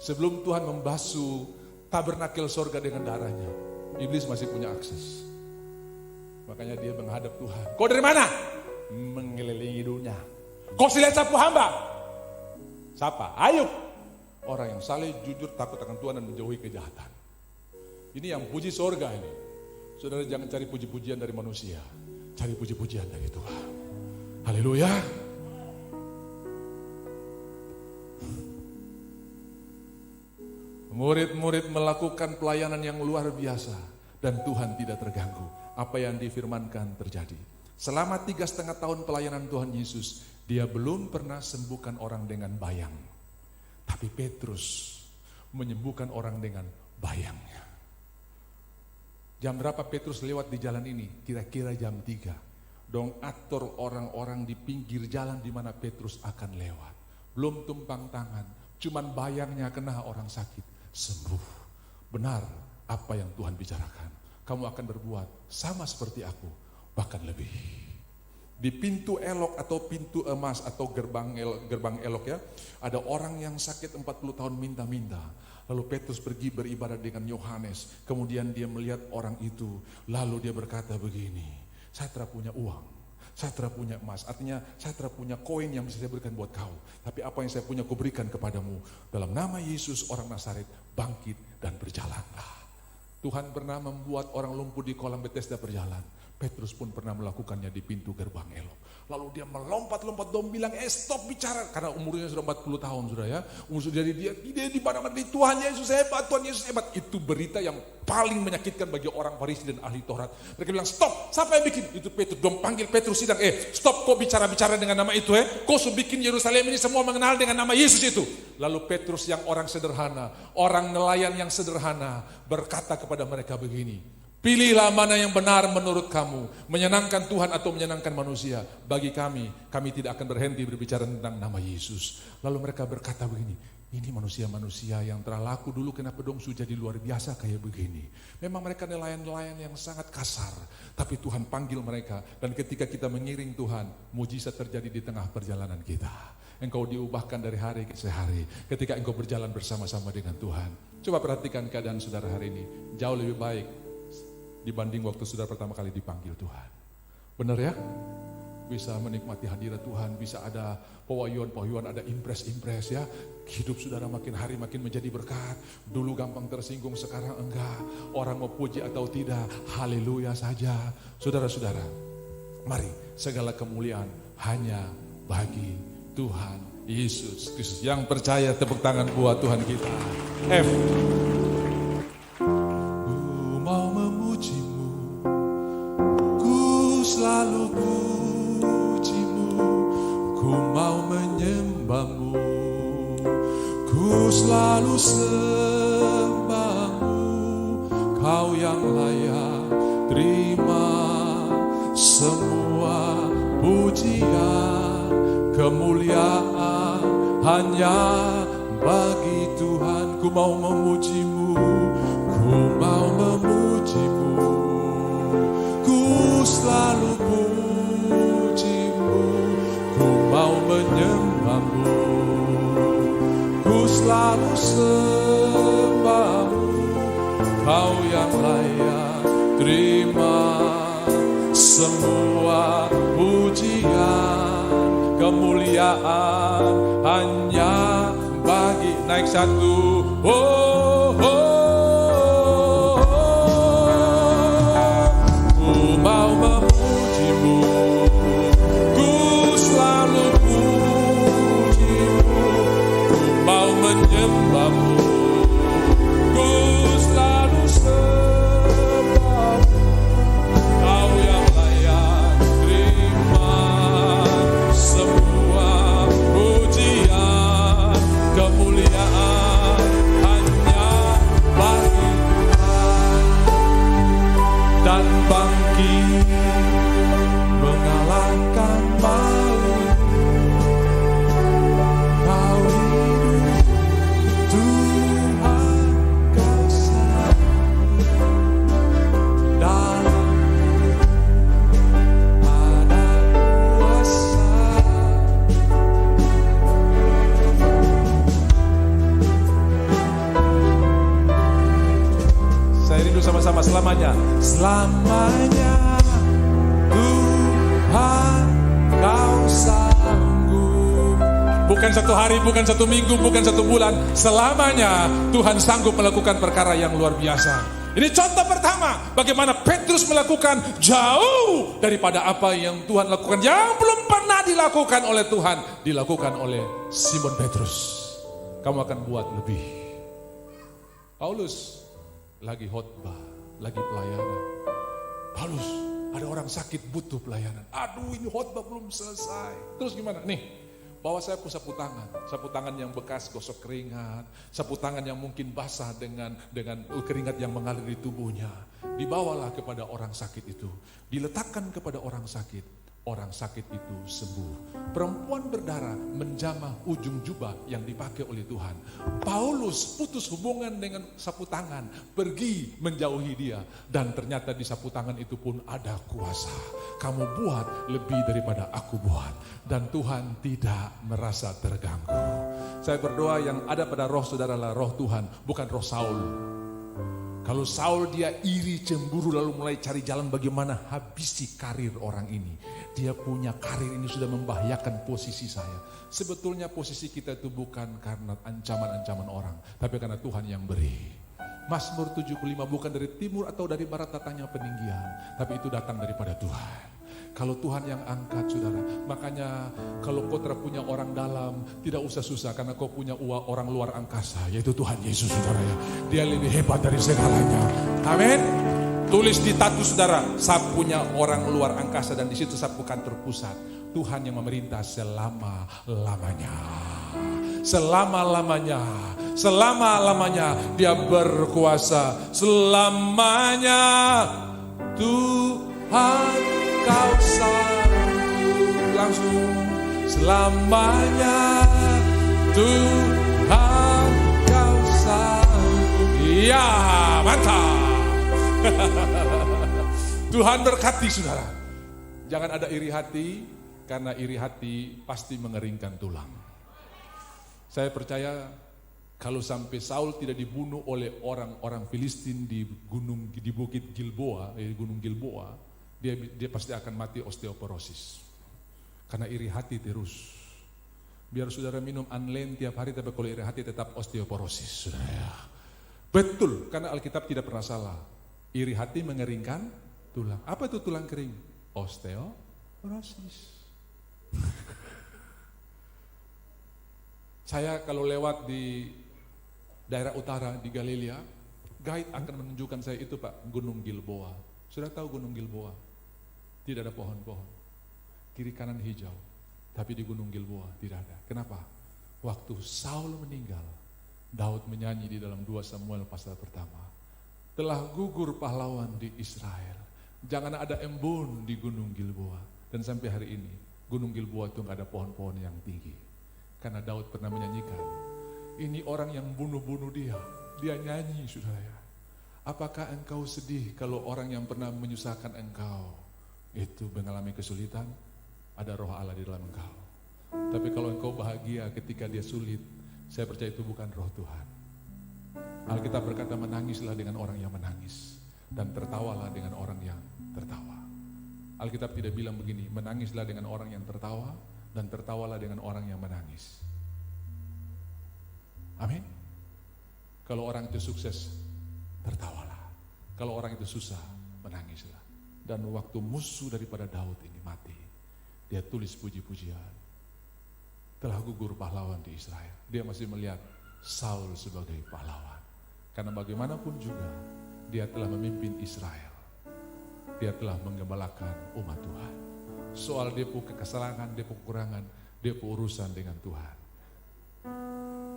Sebelum Tuhan membasuh tabernakel sorga dengan darahnya, iblis masih punya akses. Makanya dia menghadap Tuhan. Kau dari mana? Mengelilingi dunia. Kau lihat sapu hamba? Siapa? Ayub. Orang yang saleh, jujur, takut akan Tuhan dan menjauhi kejahatan. Ini yang puji sorga ini. Saudara jangan cari puji-pujian dari manusia. Cari puji-pujian dari Tuhan. Haleluya. Murid-murid melakukan pelayanan yang luar biasa dan Tuhan tidak terganggu. Apa yang difirmankan terjadi. Selama 3,5 tahun pelayanan Tuhan Yesus, dia belum pernah sembuhkan orang dengan bayang. Tapi Petrus menyembuhkan orang dengan bayangnya. Jam berapa Petrus lewat di jalan ini? Kira-kira jam 3. Dong atur orang-orang di pinggir jalan di mana Petrus akan lewat. Belum tumpang tangan, cuman bayangnya kena orang sakit, sembuh. Benar apa yang Tuhan bicarakan. Kamu akan berbuat sama seperti aku, bahkan lebih. Di pintu elok atau pintu emas atau gerbang elok ya, ada orang yang sakit 40 tahun minta-minta. Lalu Petrus pergi beribadah dengan Yohanes. Kemudian dia melihat orang itu, lalu dia berkata begini, saya tidak punya uang, saya tidak punya emas. Artinya saya tidak punya koin yang bisa saya berikan buat kau. Tapi apa yang saya punya kuberikan kepadamu. Dalam nama Yesus orang Nazaret, bangkit dan berjalanlah. Tuhan pernah membuat orang lumpuh di kolam Bethesda berjalan. Petrus pun pernah melakukannya di pintu gerbang elok. Lalu dia melompat-lompat dan bilang, stop bicara. Karena umurnya sudah 40 tahun sudah ya. Jadi dia di mana-mana, Tuhan Yesus hebat, Tuhan Yesus hebat. Itu berita yang paling menyakitkan bagi orang Farisi dan ahli Taurat. Mereka bilang, stop, siapa yang bikin? Itu Petrus, dong panggil Petrus sidang. Stop, kok bicara-bicara dengan nama itu Kok bikin Yerusalem ini semua mengenal dengan nama Yesus itu. Lalu Petrus yang orang sederhana, orang nelayan yang sederhana, berkata kepada mereka begini, pilihlah mana yang benar menurut kamu, menyenangkan Tuhan atau menyenangkan manusia. Bagi kami tidak akan berhenti berbicara tentang nama Yesus. Lalu mereka berkata begini, ini manusia-manusia yang telah laku dulu kenapa dong sudah jadi luar biasa kayak begini. Memang mereka nelayan-nelayan yang sangat kasar, tapi Tuhan panggil mereka. Dan ketika kita mengiring Tuhan, mujizat terjadi di tengah perjalanan kita. Engkau diubahkan dari hari ke hari ketika engkau berjalan bersama-sama dengan Tuhan. Coba perhatikan keadaan saudara hari ini, jauh lebih baik dibanding waktu saudara pertama kali dipanggil Tuhan. Benar ya? Bisa menikmati hadirat Tuhan, bisa ada pewahyuan-pewahyuan, ada impres-impres ya. Hidup saudara makin hari makin menjadi berkat. Dulu gampang tersinggung, sekarang enggak. Orang mau puji atau tidak, haleluya saja. Saudara-saudara, mari segala kemuliaan hanya bagi Tuhan Yesus Kristus. Yang percaya tepuk tangan buat Tuhan kita. F. Selalu pujimu, ku mau menyembahmu, ku selalu sembahmu, kau yang layak terima semua pujian, kemuliaan hanya bagi Tuhan. Ku mau memujimu, ku mau memujimu, selalu pujimu, ku mau menyembahmu, ku selalu sembahmu, kau yang layak terima semua pujian, kemuliaan hanya bagi. Naik satu, mau memujimu, ku selalu pujimu, ku mau menyembahmu, ku selalu sembahmu, kau yang layak terima semua pujian, kemuliaan hanya bagi Tuhan. Dan bangkit mengalahkan maut, kau hidup Tuhan, kau sanggup dalam ada kuasa. Saya rindu sama-sama selamanya. Selamanya Tuhan kau sanggup. Bukan satu hari, bukan satu minggu, bukan satu bulan. Selamanya Tuhan sanggup melakukan perkara yang luar biasa. Ini contoh pertama bagaimana Petrus melakukan jauh daripada apa yang Tuhan lakukan. Yang belum pernah dilakukan oleh Tuhan, dilakukan oleh Simon Petrus. Kamu akan buat lebih. Paulus lagi khotbah, lagi pelayanan. Paulus, ada orang sakit butuh pelayanan. Aduh, ini khotbah belum selesai. Terus gimana? Nih, bawa saya sapu tangan yang bekas gosok keringat, sapu tangan yang mungkin basah dengan keringat yang mengalir di tubuhnya. Dibawalah kepada orang sakit itu, diletakkan kepada orang sakit. Orang sakit itu sembuh. Perempuan berdarah menjamah ujung jubah yang dipakai oleh Tuhan. Paulus putus hubungan dengan sapu tangan, pergi menjauhi dia. Dan ternyata di sapu tangan itu pun ada kuasa. Kamu buat lebih daripada aku buat. Dan Tuhan tidak merasa terganggu. Saya berdoa yang ada pada roh saudara adalah roh Tuhan, bukan roh Saul. Kalau Saul dia iri, cemburu, lalu mulai cari jalan bagaimana habisi karir orang ini. Dia punya karir ini sudah membahayakan posisi saya. Sebetulnya posisi kita itu bukan karena ancaman-ancaman orang, tapi karena Tuhan yang beri. Mazmur 75 bukan dari timur atau dari barat datangnya peninggian, tapi itu datang daripada Tuhan. Kalau Tuhan yang angkat saudara, makanya kalau kau punya orang dalam, tidak usah susah karena kau punya orang luar angkasa, yaitu Tuhan Yesus saudara ya. Dia lebih hebat dari segalanya. Amin. Tulis di tatu saudara, sapunya orang luar angkasa dan di situ sapu kantor pusat. Tuhan yang memerintah selama-lamanya. Selama-lamanya. Selama-lamanya dia berkuasa. Selamanya Tuhan kau sanggup. Langsung selamanya Tuhan kau sanggup. Ya mantap. Tuhan berkati saudara. Jangan ada iri hati, karena iri hati pasti mengeringkan tulang. Saya percaya kalau sampai Saul tidak dibunuh oleh orang-orang Filistin di bukit Gilboa, gunung Gilboa, dia pasti akan mati osteoporosis. Karena iri hati terus. Biar saudara minum Anlen tiap hari, tapi kalau iri hati tetap osteoporosis. Saudara. Betul, karena Alkitab tidak pernah salah. Iri hati mengeringkan tulang. Apa itu tulang kering? Osteoporosis. Saya kalau lewat di daerah utara di Galilea, guide akan menunjukkan saya itu Pak, Gunung Gilboa. Sudah tahu Gunung Gilboa? Tidak ada pohon-pohon. Kiri kanan hijau. Tapi di Gunung Gilboa tidak ada. Kenapa? Waktu Saul meninggal, Daud menyanyi di dalam 2 Samuel pasal pertama. Telah gugur pahlawan di Israel. Jangan ada embun di Gunung Gilboa. Dan sampai hari ini, Gunung Gilboa itu gak ada pohon-pohon yang tinggi. Karena Daud pernah menyanyikan, ini orang yang bunuh-bunuh dia. Dia nyanyi, saudara. Apakah engkau sedih kalau orang yang pernah menyusahkan engkau itu mengalami kesulitan? Ada roh Allah di dalam engkau. Tapi kalau engkau bahagia ketika dia sulit, saya percaya itu bukan roh Tuhan. Alkitab berkata menangislah dengan orang yang menangis dan tertawalah dengan orang yang tertawa. Alkitab tidak bilang begini, menangislah dengan orang yang tertawa dan tertawalah dengan orang yang menangis. Amin. Kalau orang itu sukses, tertawalah. Kalau orang itu susah, menangislah. Dan waktu musuh daripada Daud ini mati, dia tulis puji-pujian. Telah gugur pahlawan di Israel. Dia masih melihat Saul sebagai pahlawan. Karena bagaimanapun juga, dia telah memimpin Israel. Dia telah menggembalakan umat Tuhan. Soal dia punya kesalahan, dia punya kekurangan, dia punya urusan dengan Tuhan.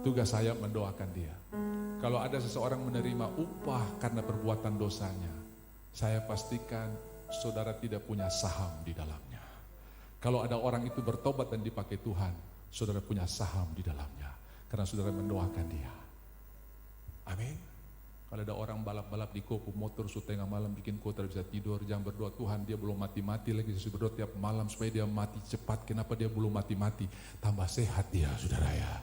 Tugas saya mendoakan dia. Kalau ada seseorang menerima upah karena perbuatan dosanya, saya pastikan saudara tidak punya saham di dalamnya. Kalau ada orang itu bertobat dan dipakai Tuhan, saudara punya saham di dalamnya. Karena saudara mendoakan dia. Amin. Kalau ada orang balap-balap di kopu motor setengah malam bikin kau tidak bisa tidur, jangan berdoa Tuhan dia belum mati-mati lagi, saya berdoa tiap malam supaya dia mati cepat. Kenapa dia belum mati-mati? Tambah sehat dia saudara ya.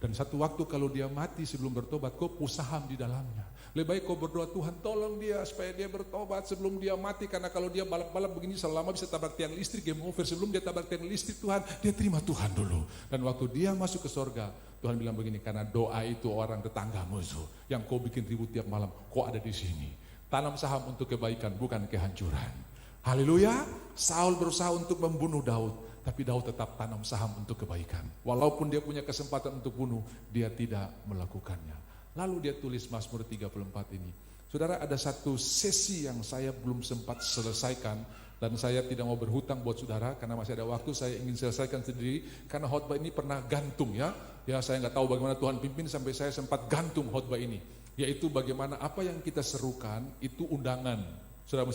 Dan satu waktu kalau dia mati sebelum bertobat, kau punya saham di dalamnya. Lebih baik kau berdoa Tuhan tolong dia supaya dia bertobat sebelum dia mati. Karena kalau dia balap-balap begini selama bisa tabrak tiang listrik, game over. Sebelum dia tabrak tiang listrik Tuhan, dia terima Tuhan dulu. Dan waktu dia masuk ke sorga, Tuhan bilang begini, karena doa itu orang tetangga musuh yang kau bikin ribut tiap malam, kau ada di sini. Tanam saham untuk kebaikan, bukan kehancuran. Haleluya. Saul berusaha untuk membunuh Daud. Tapi Daud tetap tanam saham untuk kebaikan. Walaupun dia punya kesempatan untuk bunuh, dia tidak melakukannya. Lalu dia tulis Mazmur 34 ini. Saudara, ada satu sesi yang saya belum sempat selesaikan dan saya tidak mau berhutang buat saudara karena masih ada waktu. Saya ingin selesaikan sendiri karena khotbah ini pernah gantung ya. Ya, saya nggak tahu bagaimana Tuhan pimpin sampai saya sempat gantung khotbah ini. Yaitu bagaimana apa yang kita serukan itu undangan. Saudara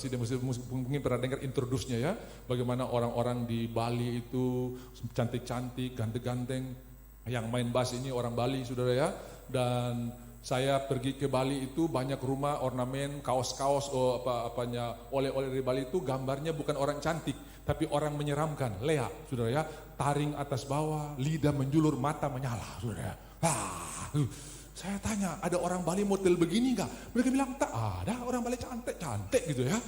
mungkin pernah dengar introduce-nya ya. Bagaimana orang-orang di Bali itu cantik-cantik, ganteng-ganteng. Yang main bass ini orang Bali, saudara ya. Dan saya pergi ke Bali itu banyak rumah ornamen, kaos-kaos, oleh-oleh dari Bali itu gambarnya bukan orang cantik, tapi orang menyeramkan, Lea, saudara ya, taring atas bawah, lidah menjulur, mata menyala, saudara ya. Saya tanya, ada orang Bali model begini enggak? Mereka bilang, tak ada, orang Bali cantik gitu ya.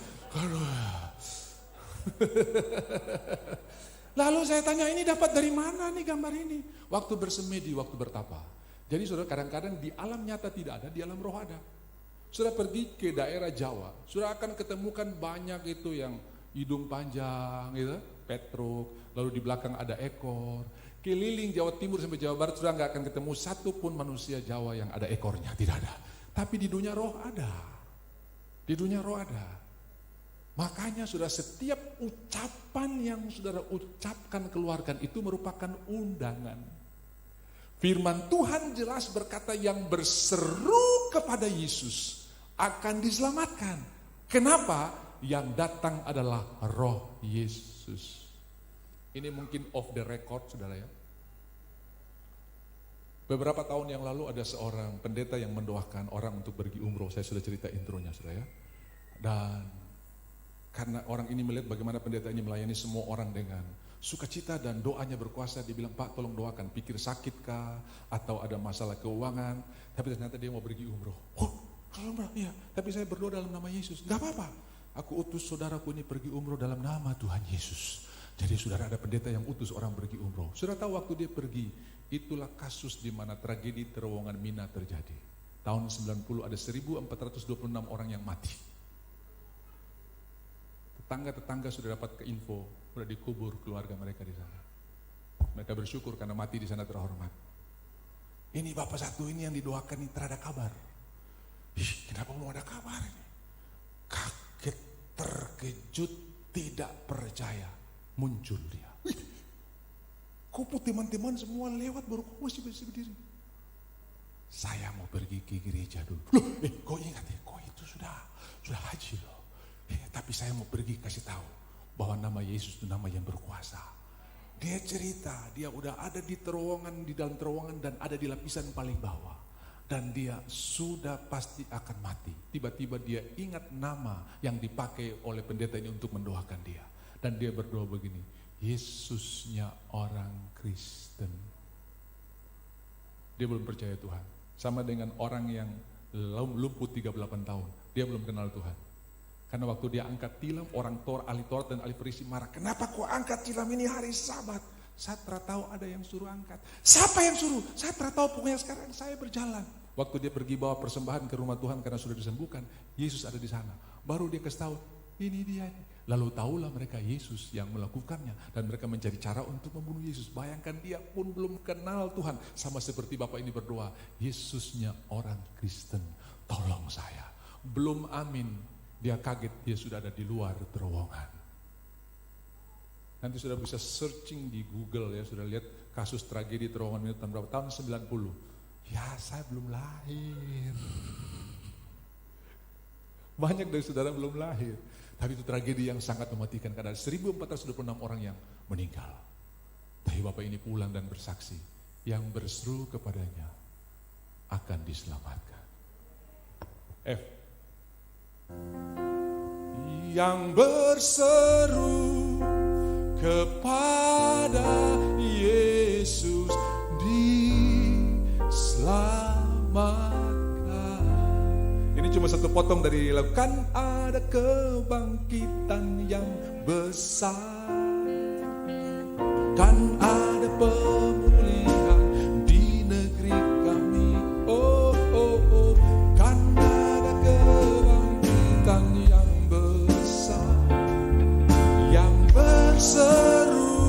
Lalu saya tanya, ini dapat dari mana nih gambar ini? Waktu bersemedi, waktu bertapa. Jadi saudara, kadang-kadang di alam nyata tidak ada, di alam roh ada. Saudara pergi ke daerah Jawa, saudara akan ketemukan banyak itu yang hidung panjang gitu, petruk, lalu di belakang ada ekor. Keliling Jawa Timur sampai Jawa Barat saudara nggak akan ketemu satu pun manusia Jawa yang ada ekornya, tidak ada. Tapi di dunia roh ada. Di dunia roh ada. Makanya saudara, setiap ucapan yang saudara ucapkan, keluarkan itu merupakan undangan. Firman Tuhan jelas berkata yang berseru kepada Yesus akan diselamatkan. Kenapa? Yang datang adalah Roh Yesus. Ini mungkin off the record, saudara ya. Beberapa tahun yang lalu ada seorang pendeta yang mendoakan orang untuk pergi umroh. Saya sudah cerita intronya, saudara ya. Dan karena orang ini melihat bagaimana pendeta ini melayani semua orang dengan sukacita dan doanya berkuasa, dia bilang, Pak tolong doakan, pikir sakit kah, atau ada masalah keuangan, tapi ternyata dia mau pergi umroh. Kalau umroh, iya, tapi saya berdoa dalam nama Yesus. Gak apa-apa, aku utus saudaraku ini pergi umroh dalam nama Tuhan Yesus. Jadi saudara, ada pendeta yang utus orang pergi umroh. Saudara tahu waktu dia pergi, itulah kasus di mana tragedi terowongan Mina terjadi. Tahun 90 ada 1426 orang yang mati. Tetangga-tetangga sudah dapat info, sudah dikubur keluarga mereka di sana. Mereka bersyukur karena mati di sana terhormat. Ini bapak satu ini yang didoakan ini terada kabar. Kenapa belum ada kabar ini? Kaget, terkejut, tidak percaya, muncul dia. Kok teman-teman semua lewat baru kok masih berdiri? Saya mau pergi ke gereja dulu. Loh, kok ingat ya? Kok itu sudah haji loh. Tapi saya mau pergi kasih tahu bahwa nama Yesus itu nama yang berkuasa. Dia cerita, dia udah ada di terowongan, di dalam terowongan dan ada di lapisan paling bawah. Dan dia sudah pasti akan mati. Tiba-tiba dia ingat nama yang dipakai oleh pendeta ini untuk mendoakan dia. Dan dia berdoa begini, Yesusnya orang Kristen. Dia belum percaya Tuhan. Sama dengan orang yang lumpuh 38 tahun, dia belum kenal Tuhan. Karena waktu dia angkat tilam, orang ahli Taurat dan ahli Farisi marah. Kenapa kau angkat tilam ini hari Sabat? Saya tahu ada yang suruh angkat. Siapa yang suruh? Saya tahu, pokoknya sekarang saya berjalan. Waktu dia pergi bawa persembahan ke rumah Tuhan karena sudah disembuhkan, Yesus ada di sana. Baru dia kasih tahu, ini dia. Lalu tahulah mereka Yesus yang melakukannya. Dan mereka mencari cara untuk membunuh Yesus. Bayangkan dia pun belum kenal Tuhan. Sama seperti Bapak ini berdoa, Yesusnya orang Kristen, tolong saya. Belum amin. Dia kaget, dia sudah ada di luar terowongan. Nanti sudah bisa searching di Google ya, sudah lihat kasus tragedi terowongan itu tahun berapa? Tahun 90. Ya, saya belum lahir. Banyak dari saudara belum lahir. Tapi itu tragedi yang sangat mematikan karena 1426 orang yang meninggal. Tapi Bapak ini pulang dan bersaksi, yang berseru kepadanya akan diselamatkan. Yang berseru kepada Yesus diselamatkan. Ini cuma satu potong dari lagu. Kan ada kebangkitan yang besar, kan ada pemulihan di negeri kami. Kan ada kebangkitan yang besar, yang berseru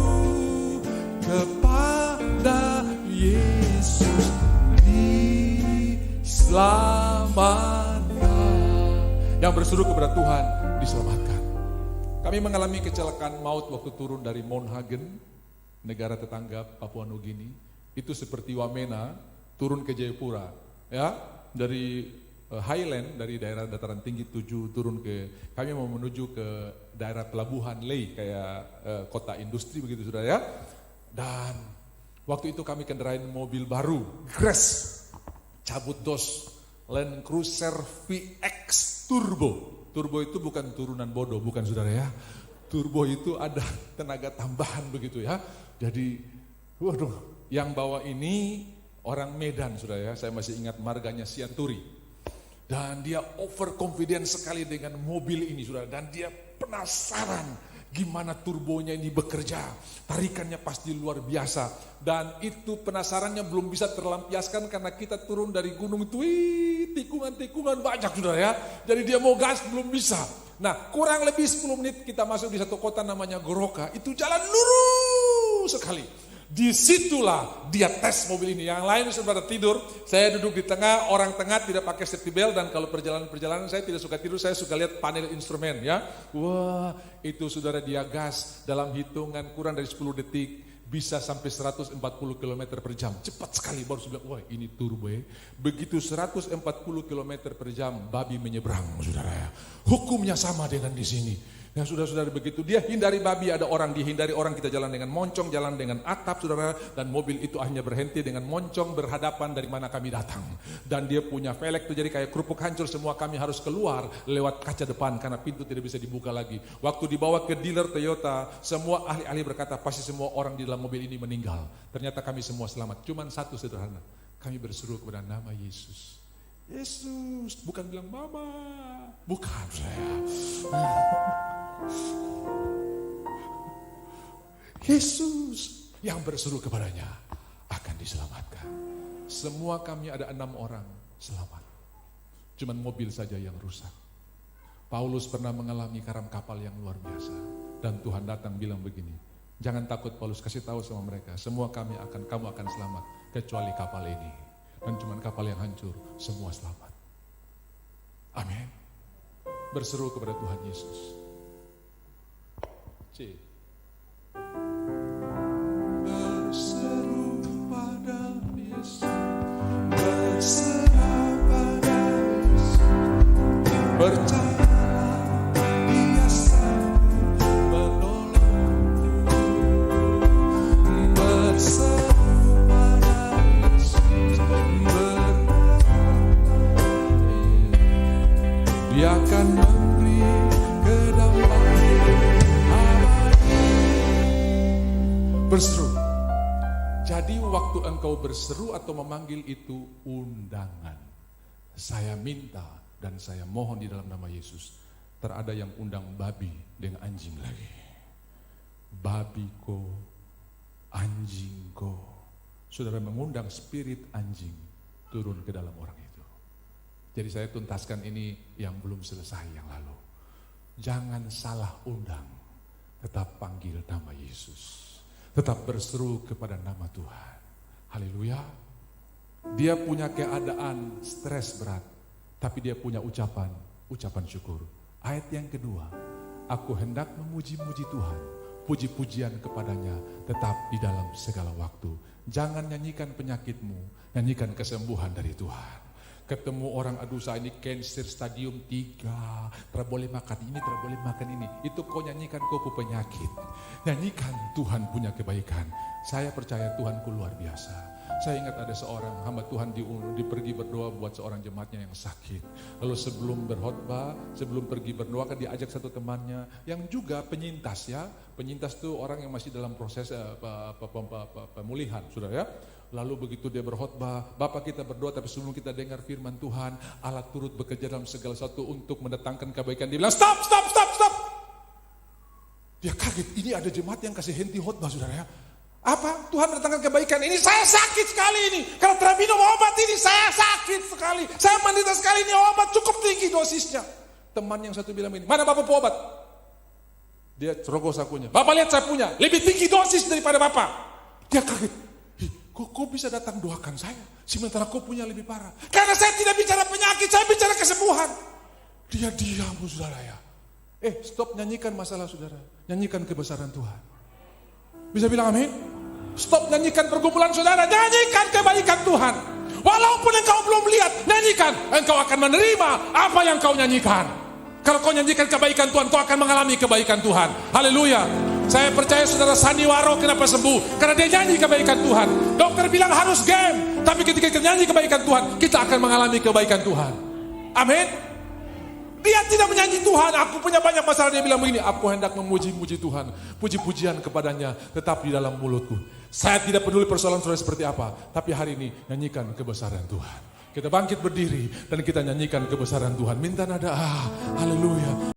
kepada Yesus diselamatkan. diselamatkan. Yang berseru kepada Tuhan, diselamatkan. Kami mengalami kecelakaan maut waktu turun dari Mount Hagen, negara tetangga Papua Nugini. Itu seperti Wamena turun ke Jayapura, ya, dari Highland, dari daerah dataran tinggi 7 turun ke, kami mau menuju ke daerah pelabuhan Lei, kayak kota industri begitu sudah ya. Dan waktu itu kami kendarain mobil baru, Grace, cabut dos, Land Cruiser VX Turbo. Turbo itu bukan turunan bodoh, bukan saudara ya. Turbo itu ada tenaga tambahan begitu ya. Jadi, waduh, yang bawa ini orang Medan saudara ya. Saya masih ingat marganya Sianturi. Dan dia overconfident sekali dengan mobil ini saudara. Dan dia penasaran gimana turbonya ini bekerja. Tarikannya pasti luar biasa. Dan itu penasarannya belum bisa terlampiaskan karena kita turun dari gunung itu, tikungan-tikungan banyak saudara ya. Jadi dia mau gas belum bisa. Nah, kurang lebih 10 menit kita masuk di satu kota namanya Goroka. Itu jalan lurus sekali. Disitulah dia tes mobil ini. Yang lain sudah tidur, saya duduk di tengah, orang tengah tidak pakai safety belt. Dan kalau perjalanan saya tidak suka tidur, saya suka lihat panel instrumen ya. Wah, itu saudara dia gas dalam hitungan kurang dari 10 detik bisa sampai 140 km per jam. Cepat sekali, baru saya bilang, wah ini turbo ya. Begitu 140 km per jam, babi menyeberang saudara ya. Hukumnya sama dengan di sini. Ya saudara-saudara begitu, dia hindari babi, ada orang, dihindari orang, kita jalan dengan moncong, jalan dengan atap saudara. Dan mobil itu akhirnya berhenti dengan moncong berhadapan dari mana kami datang. Dan dia punya velg itu jadi kayak kerupuk hancur, semua kami harus keluar lewat kaca depan karena pintu tidak bisa dibuka lagi. Waktu dibawa ke dealer Toyota, semua ahli-ahli berkata pasti semua orang di dalam mobil ini meninggal. Ternyata kami semua selamat, cuman satu sederhana, kami berseru kepada nama Yesus. Yesus, bukan bilang mama, bukan saya. Yesus yang berseru kepadanya akan diselamatkan. Semua kami ada 6 orang selamat. Cuman mobil saja yang rusak. Paulus pernah mengalami karam kapal yang luar biasa. Dan Tuhan datang bilang begini, jangan takut Paulus, kasih tahu sama mereka, semua kamu akan selamat kecuali kapal ini. Dan cuman kapal yang hancur, semua selamat. Amin. Berseru kepada Tuhan Yesus. Berseru pada Yesus, berserah pada Yesus, percaya Dia sanggup menolongmu. Berseru pada Yesus, Dia akan memberi kedamaian abadi. Berseru. Jadi waktu engkau berseru atau memanggil itu undangan. Saya minta dan saya mohon di dalam nama Yesus. Terada yang undang babi dengan anjing lagi. Babiko, anjingko. Saudara mengundang spirit anjing turun ke dalam orang itu. Jadi saya tuntaskan ini yang belum selesai yang lalu. Jangan salah undang, tetap panggil nama Yesus. Tetap berseru kepada nama Tuhan. Haleluya. Dia punya keadaan stres berat, tapi dia punya ucapan syukur. Ayat yang kedua, aku hendak memuji-muji Tuhan, puji-pujian kepadanya tetap di dalam segala waktu. Jangan nyanyikan penyakitmu, nyanyikan kesembuhan dari Tuhan. Ketemu orang, aduh saya ini cancer stadium 3, tidak boleh makan ini, tidak boleh makan ini. Itu kau nyanyikan kau penyakit. Nyanyikan Tuhan punya kebaikan. Saya percaya Tuhanku luar biasa. Saya ingat ada seorang hamba Tuhan pergi berdoa buat seorang jemaatnya yang sakit. Lalu sebelum berkhotbah, sebelum pergi berdoa kan diajak satu temannya yang juga penyintas ya. Penyintas itu orang yang masih dalam proses pemulihan, sudah ya. Lalu begitu dia berkhotbah, Bapak kita berdoa tapi sebelum kita dengar firman Tuhan, Allah turut bekerja dalam segala sesuatu untuk mendatangkan kebaikan. Dia bilang stop. Dia kaget, ini ada jemaat yang kasih henti khotbah saudara ya. Apa? Tuhan mendatangkan kebaikan. Ini saya sakit sekali ini. Kalau tidak minum obat ini saya sakit sekali. Saya menderita sekali ini, obat cukup tinggi dosisnya. Teman yang satu bilang ini, mana Bapak obat? Dia cerogoh sakunya. Bapak lihat saya punya, lebih tinggi dosis daripada Bapak. Dia kaget. Kok bisa datang doakan saya, sementara kau punya lebih parah? Karena saya tidak bicara penyakit, saya bicara kesembuhan. Dia diam, saudara ya. Stop nyanyikan masalah saudara, nyanyikan kebesaran Tuhan. Bisa bilang amin? Stop nyanyikan pergumulan saudara, nyanyikan kebaikan Tuhan. Walaupun engkau belum lihat, nyanyikan. Engkau akan menerima apa yang kau nyanyikan. Kalau kau nyanyikan kebaikan Tuhan, kau akan mengalami kebaikan Tuhan. Haleluya. Saya percaya saudara Sandiwaro kenapa sembuh? Karena dia nyanyi kebaikan Tuhan. Dokter bilang harus game, tapi ketika kita nyanyi kebaikan Tuhan, kita akan mengalami kebaikan Tuhan. Amin. Dia tidak menyanyi Tuhan, aku punya banyak masalah. Dia bilang begini, aku hendak memuji-muji Tuhan, puji-pujian kepadanya tetap di dalam mulutku. Saya tidak peduli persoalan saudara seperti apa, tapi hari ini nyanyikan kebesaran Tuhan. Kita bangkit berdiri dan kita nyanyikan kebesaran Tuhan. Minta nada, haleluya.